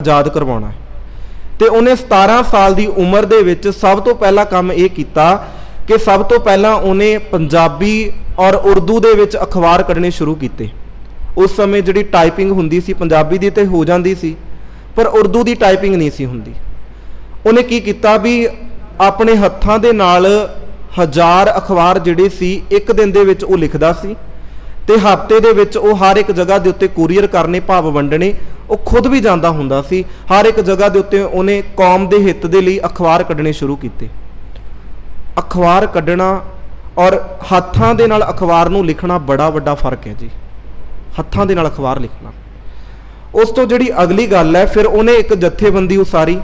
आज़ाद करवाउणा है। तो उन्हें 17 साल की उम्र दे विच सब तो पहला काम ये किया कि सब तो पहला उन्हें पंजाबी और उर्दू दे विच अखबार कढ़ने शुरू किए। उस समय जिहड़ी टाइपिंग हुंदी सी पंजाबी दी ते हो जाती सी, पर उर्दू की टाइपिंग नहीं सी हुंदी। उन्हें की किया भी अपने हत्थां दे नाल 1000 अखबार जिहड़े सी एक दिन दे विच वो लिखदा सी ते हफ्ते दे विच वो हर एक जगह के उत्ते कुरीयर करने, भाव वंडने, वो खुद भी जाता हुंदा सी। हर एक जगह के उत्ते उन्हें कौम के हित दे लई अखबार कढ़ने शुरू किए। अखबार कढ़ना और हत्थां दे नाल अखबार नूं लिखना बड़ा वड्डा फर्क है जी, हत्थां दे नाल अखबार लिखना। उस तो जिहड़ी अगली गल है, फिर उन्हें एक जथेबंदी उसारी,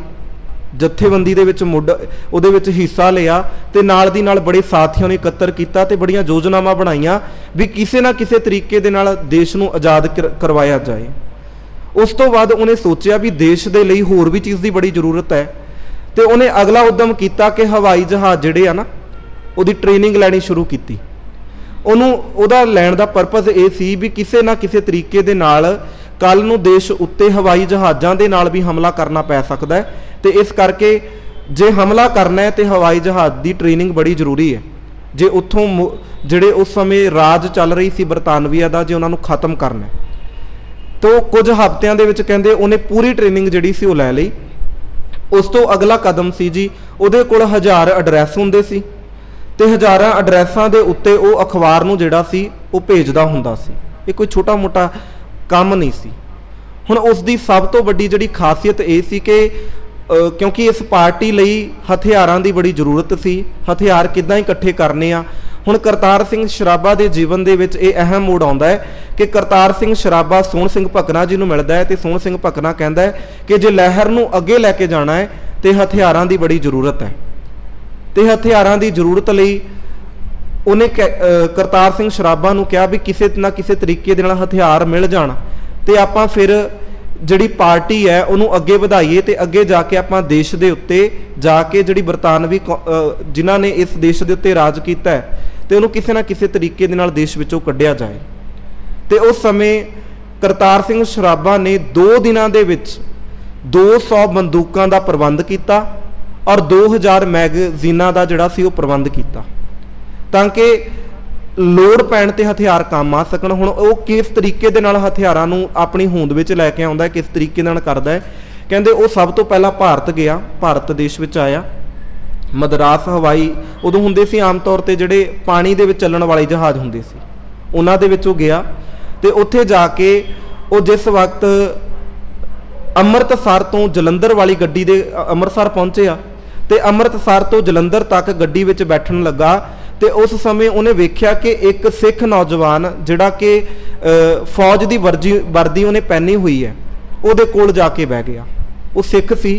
जथेबंदी दे विच मुड उहदे विच हिस्सा लिया ते नाल दी नाल बड़े साथियों ने इकत्तर किया ते बड़ियां योजनावां बनाईयां भी किसी ना किसी तरीके दे नाल देश नूं आज़ाद करवाया जाए। उस तो बाद उन्हें सोचा भी देश दे लई होर भी चीज़ की बड़ी जरूरत है, तो उन्हें अगला उद्यम किया कि हवाई जहाज़ जिहड़े आ ना उहदी ट्रेनिंग लैनी शुरू की। उहदा लैण दा परपज़ ये सी भी किसी ना किसी तरीके दे नाल कल नूं देश उत्ते हवाई जहाज़ां दे नाल भी हमला करना पै सकदा है, तो इस करके जे हमला करना है तो हवाई जहाज़ की ट्रेनिंग बड़ी जरूरी है। जे उत्थों जिहड़े उस समय राज चल रही सी बरतानविया दा, जे उन्होंने खत्म करना है तो कुछ हफ्तियां दे विच कहंदे उन्हें पूरी ट्रेनिंग जिहड़ी सी वो लै लई। उस तो अगला कदम सी जी, उहदे कोल 1000 एड्रैस हुंदे सी ते 1000 एड्रैसां दे उत्ते वो अखबार नूं जिहड़ा सी वो भेजदा हुंदा सी। ये कोई छोटा मोटा काम नहीं सी। हुण उसदी सब तो वड्डी जिहड़ी खासियत ये सी कि क्योंकि इस पार्टी लई हथियारां दी बड़ी जरूरत सी, हथियार किद्दां इकट्ठे करने आ। हुण करतार सिंह सराभा दे जीवन दे विच ये अहम मोड़ आउंदा है कि करतार सिंह सराभा सोहण सिंह भकना जी नूं मिलदा है, ते सोहण सिंह भकना कहंदा है कि जे लहर नूं अगे लैके जाना है तो हथियारां दी बड़ी जरूरत है। तो हथियारां दी जरूरत लई उन्हें करतार सिंह सराभा नूं कहा भी किसी ना किसी तरीके दे नाल हथियार मिल जाण ते आपां फिर जिहड़ी पार्टी है उन्होंने अगे वधाईए ते अगे जाके आपां देश दे उत्ते जाके जिहड़ी बरतानवी जिन्हां ने इस देश दे उत्ते राज कीता है तो उन्होंने किसी ना किसी तरीके दे नाल देश विचों कढ़िया जाए। तो उस समय करतार सिंह सराभा ने 2 दिनां दे विच 200 बंदूकां दा प्रबंध किया और 2000 मैगजीनां दा जिहड़ा सी वो प्रबंध किया ताकि लोड़ पैण ते हथियार काम आ सकण। हुण वो किस तरीके दे नाल हथियारां नूं अपनी होंद विच लैके आउंदा है, किस तरीके नाल करदा है, कहंदे वो सब तो पहला भारत गया, भारत देश विच आया। मद्रास हवाई उदों हुंदे सी आम तौर ते जिहड़े पानी दे विच चलण वाले जहाज़ हुंदे सी, उन्हां दे विच वो गया ते उत्थे जाके वो जिस वक्त अमृतसर तो जलंधर वाली गड्डी दे अमृतसर पहुंचे ते अमृतसर तो जलंधर तक गड्डी विच बैठण लगा तो उस समय उन्हें वेख्या कि एक सिख नौजवान जिहड़ा कि फौज की वर्दी उन्हें पहनी हुई है, उहदे कोल जाके बह गया। वो सिख सी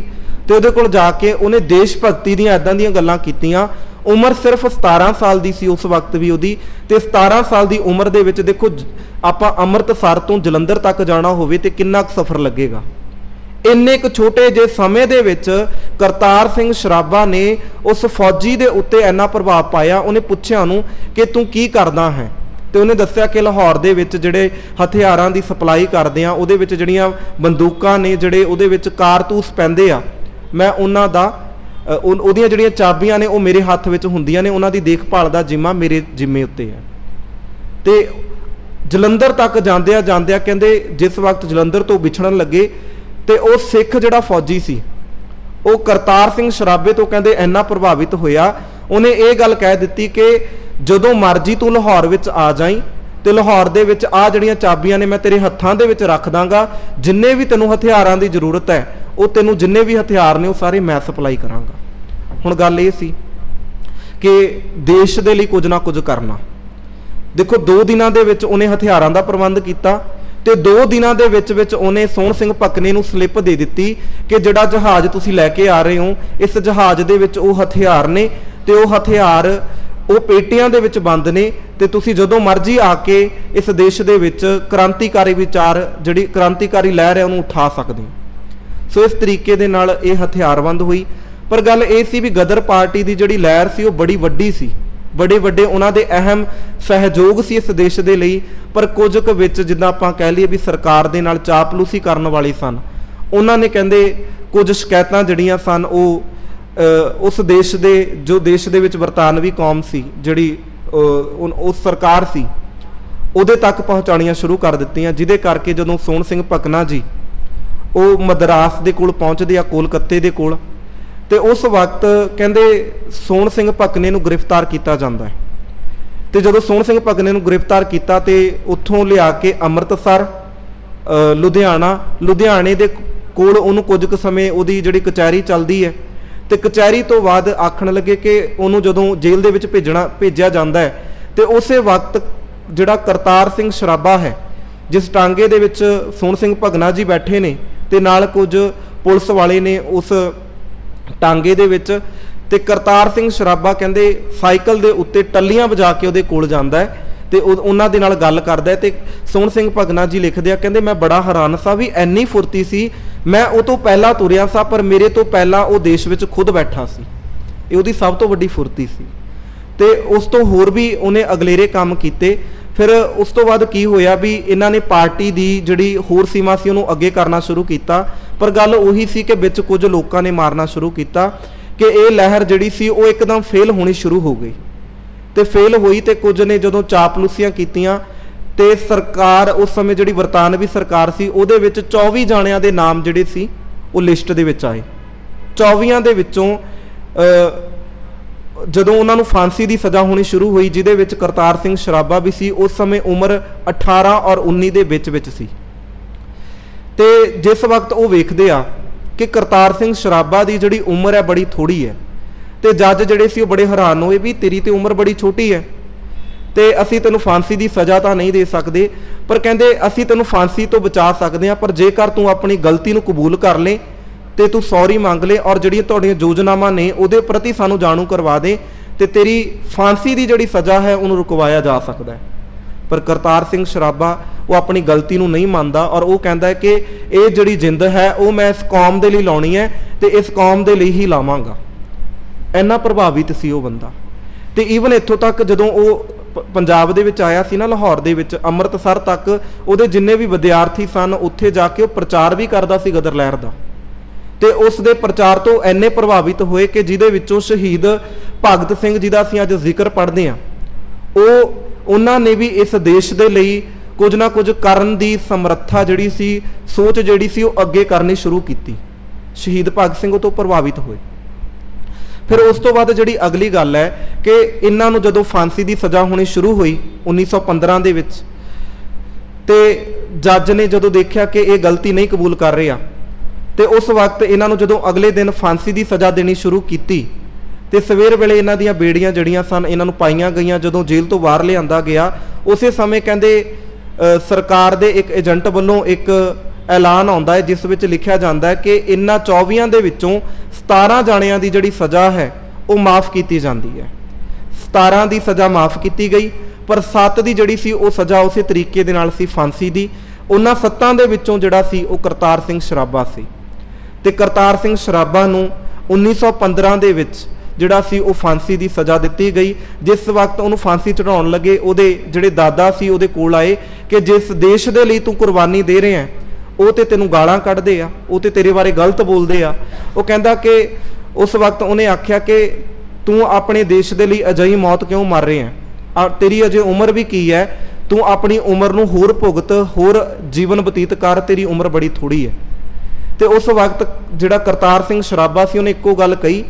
ते उहदे कोल जाके उन्हें देश भगती दी इदां दी गल्लां कीतियां। उम्र सिर्फ 17 साल की सी उस वक्त भी उहदी, ते 17 साल की उम्र दे विच देखो आपां अमृतसर तो जलंधर तक जाना होवे ते किन्ना सफ़र लगेगा। इन्ने क छोटे जे समय दे विच करतार सिंह सराभा ने उस फौजी दे उत्ते इन्ना प्रभाव पाया। उन्हें पुछया उन्होंने कि तू की करदा है, तो उन्हें दस्सिया कि लाहौर दे विच जिहड़े हथियारां दी सप्लाई करदे आ उहदे विच जिहड़ियां बंदूकां ने जिहड़े उहदे विच कारतूस पैंदे आ, मैं उन्हां दा उहदियां जिहड़ियां चाबियां ने वो मेरे हत्थ विच हुंदियां ने, उन्हां दी देखभाल दा जिम्मा मेरे जिम्मे उत्ते है। ते जलंधर तक जांदिया जांदिया कहंदे जिस वक्त जलंधर तो विछड़न लगे तो वह सिख जिहड़ा फौजी सी वो करतार सिंह सराभे तो कहंदे इन्ना प्रभावित होया, उन्हें ये गल कह दी कि जदों मर्जी तू लाहौर विच आ जाई तो लाहौर दे विच आ जिहड़ियां चाबियां ने मैं तेरे हत्थां दे विच रख दांगा, जिन्ने भी तैनूं हथियारां दी जरूरत है वो तैनूं जिन्ने भी हथियार ने वो सारे मैं सप्लाई करांगा। हुण गल ये सी कि देश दे लई कुछ ना कुछ करना। देखो 2 दिनां दे विच उन्हें हथियारां दा प्रबंध किया तो 2 दिनां दे विच उन्हें सोहण सिंह भकने नूं स्लिप दे दी कि जिहड़ा जहाज़ तुसीं लैके आ रहे हो इस जहाज़ दे विच वो हथियार ने ते वो हथियार वो पेटियां दे विच बंद ने ते तुसीं जदों मर्जी आके इस देश दे विच क्रांतिकारी विचार जिहड़ी क्रांतिकारी लहर है उन्होंने उठा सकदे। सो इस तरीके दे नाल ये हथियारबंद हुई। पर गल ये सी भी गदर पार्टी की जिहड़ी लहर सी वो बड़ी वड्डी सी, बड़े वड्डे उन्हां दे अहम सहयोग सी इस देश दे लई। पर कुछ क विच जिद्दां आपां कह लईए भी सरकार दे नाल चापलूसी करन वाले सन, उन्होंने कहते कुछ शिकायतां जिहड़ियां सन उस देश दे जो देश दे विच बरतानवी कौम सी जिहड़ी उस सरकार सी उहदे तक पहुँचाणियां शुरू कर दित्तियां, जिहदे करके जदों सोहण सिंह भकना जी वो मद्रास दे कोल पहुँचदे आ कोलकाते दे कोल, ते उस वक्त कहते सोहण सिंह भकने नूं गिरफ्तार किया जाता है। तो जदों सोहण सिंह भकने नूं गिरफ्तार किया तो उत्थों लिया के अमृतसर लुधियाने दे कोल उहनूं कुछ क समय उहदी जिहड़ी कचहरी चलदी है, तो कचहरी तो बाद आखण लगे कि उहनूं जदों जेल दे विच भेजिया जांदा है तो उस वक्त जिहड़ा करतार सिंह सराबा है जिस टांगे दे विच सोहण सिंह भकना जी बैठे ने ते नाल कुछ पुलिस वाले ने उस टांगे दे विच, ते करतार सिंह सराबा कहंदे साइकिल दे उत्ते टल्लियां बजा के उहदे कोल जांदा है ते उन्हां दे नाल गल करदा है। ते सोहण सिंह भकना जी लिखदे आ कहंदे मैं बड़ा हैरान सा भी इन्नी फुर्ती सी, मैं उह तों पहला तुरिया सा पर मेरे तो पहला वो देश विच खुद बैठा सी, ये उहदी सब तो वड्डी फुर्ती सी। ते उस तो होर भी उन्हें अगलेरे काम कीते। फिर उस तो बाद की होया भी इन्हां ने पार्टी दी जिहड़ी होर सीमा सी उहनूं अगे करना शुरू कीता, पर गल उही सी कि विच कुछ लोकां ने मारना शुरू कीता कि ये लहर जिहड़ी सी वो एकदम फेल होनी शुरू हो गई। तो फेल हुई तो कुछ ने जदों चापलूसियां कीतियां ते सरकार उस समय जिहड़ी बरतानवी सरकार सी उहदे विच 24 जाणियां दे नाम जिहड़े सी वो लिस्ट दे विच आए। 24 दे विचों जदों उन्होंने फांसी की सज़ा होनी शुरू हुई जिहदे विच करतार सिंह सराबा भी सी, उस समय उम्र 18 और 19 दे विच सी। ते जिस वक्त वो वेखदे आ कि करतार सिंह सराबा की जिहड़ी उम्र है बड़ी थोड़ी है, तो जज जिहड़े सी बड़े हैरान होए भी तेरी तो उम्र बड़ी छोटी है तो असी तेनों फांसी की सज़ा तो नहीं दे सकते, पर कहते असी तेनों फांसी तो बचा सकते हैं, पर जेकर तू अपनी गलती नूं कबूल कर ले तो तू सॉरी मंग ले और जिहड़ियां तुहाडीआं योजनावां ने उहदे प्रति सानूं जाणू करवा दे तो तेरी फांसी की जिहड़ी सज़ा है उन्होंने रुकवाया जा सकता है। पर करतार सिंह सराबा वो अपनी गलती नूं नहीं मानता और वो कहता है कि ये जिहड़ी जिंद है वो मैं इस कौम दे लई लाउणी है तो इस कौम दे लई ही लावांगा। इन्ना प्रभावित सी वो बंदा। तो ईवन इत्थों तक जदों वो पंजाब दे विच आया सी ना लाहौर दे विच अमृतसर तक उहदे जिन्ने भी विद्यार्थी सन उत्थे जाके वो प्रचार भी करदा सी गदर लहर दा, तो उस दे प्रचार तो इन्ने प्रभावित होए कि जिहदे विचों शहीद भगत सिंह जी दा असीं अज जिक्र पढ़दे हां, उन्हां ने भी इस देश दे लई कुछ ना कुछ करन दी समर्था जिहड़ी सी सोच जिहड़ी सी वो अगे करनी शुरू कीती। शहीद भगत सिंह तो प्रभावित होए। फिर उस तो बाद जिहड़ी अगली गल है कि इन्हां नूं जदों फांसी की सज़ा होनी शुरू हुई 1915 दे विच, ते जज ने जदों देखिया कि ये गलती नहीं कबूल कर रहे, तो उस वक्त इन्हां नूं जदों अगले दिन फांसी की सज़ा देनी शुरू की तो सवेर वेले इन्हां दीयां बेड़ियां जड़ियां सन इन्हां नूं पाईयां गईयां। जदों जेल तो बाहर लिआंदा गया उस समय कहंदे सरकार दे एक एजेंट वालों एक ऐलान आउंदा है जिस विच लिखिया जांदा है कि इन्हां 24 दे विचों 17 जाणियां दी जिहड़ी सज़ा है वो माफ़ की जाती है। 17 की सज़ा माफ़ की गई, पर 7 की जिहड़ी सी वो सज़ा उस तरीके दे नाल सी फांसी की। उन्हां 7 दे विचों जिहड़ा सी वो करतार सिंह सराबा सी, ते करतार सिंह सराबा नूं 1915 दे विच जिहड़ा सी वो फांसी की सज़ा दी गई। जिस वक्त उन्होंने फांसी चढ़ाउण लगे उहदे जिहड़े दादा सी उहदे कोल आए कि जिस देश दे लई तू कुर्बानी दे रहे हैं वो तो तेनों गालां कढ़दे आ, वो तो तेरे बारे गलत बोलते आ। वो कहंदा कि उस वक्त उन्हें आख्या कि तू अपने देश के लिए अजिही मौत क्यों मर रहे हैं, तेरी अजे उम्र भी की है, तू अपनी उम्र नूं होर भुगत होर जीवन बतीत कर, तेरी उम्र बड़ी थोड़ी है। तो उस वक्त जिहड़ा करतार सिंह सराबा सी उन्हें इक्को गल कही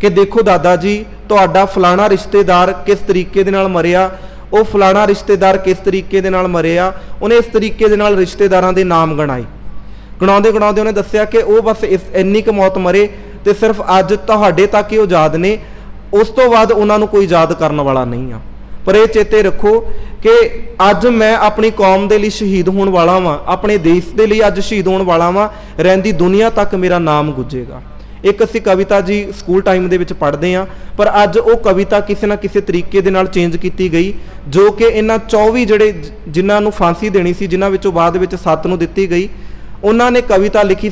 कि देखो दादा जी तुहाडा फलाना रिश्तेदार किस तरीके दे नाल मरिया, वो फलाना रिश्तेदार किस तरीके दे नाल मरिया, उन्हें इस तरीके दे नाल रिश्तेदारां दे नाम गणाए। गणाउंदे गणाउंदे उन्हें दस्सिया कि वो बस इन्नी क मौत मरे तो सिर्फ अज तुहाडे तक ही याद ने, उस तो बाद उन्हां नूं कोई याद करन वाला नहीं आ। पर यह चेते रखो कि अज मैं अपनी कौम के लिए शहीद होने वाला वां, अपने देश के लिए अज शहीद होने वाला वां, रहिंदी दुनिया तक मेरा नाम गुजेगा। एक असी कविता जी स्कूल टाइम दे विच पढ़ते हैं, पर अज वो कविता किसी ना किसी तरीके दे नाल चेंज की गई, जो कि इन्हां 24 जिहड़े जिन्हां नूं फांसी देनी सी, जिन्हां विचों बाद विच 7 नूं दित्ती गई, उन्हां ने कविता लिखी।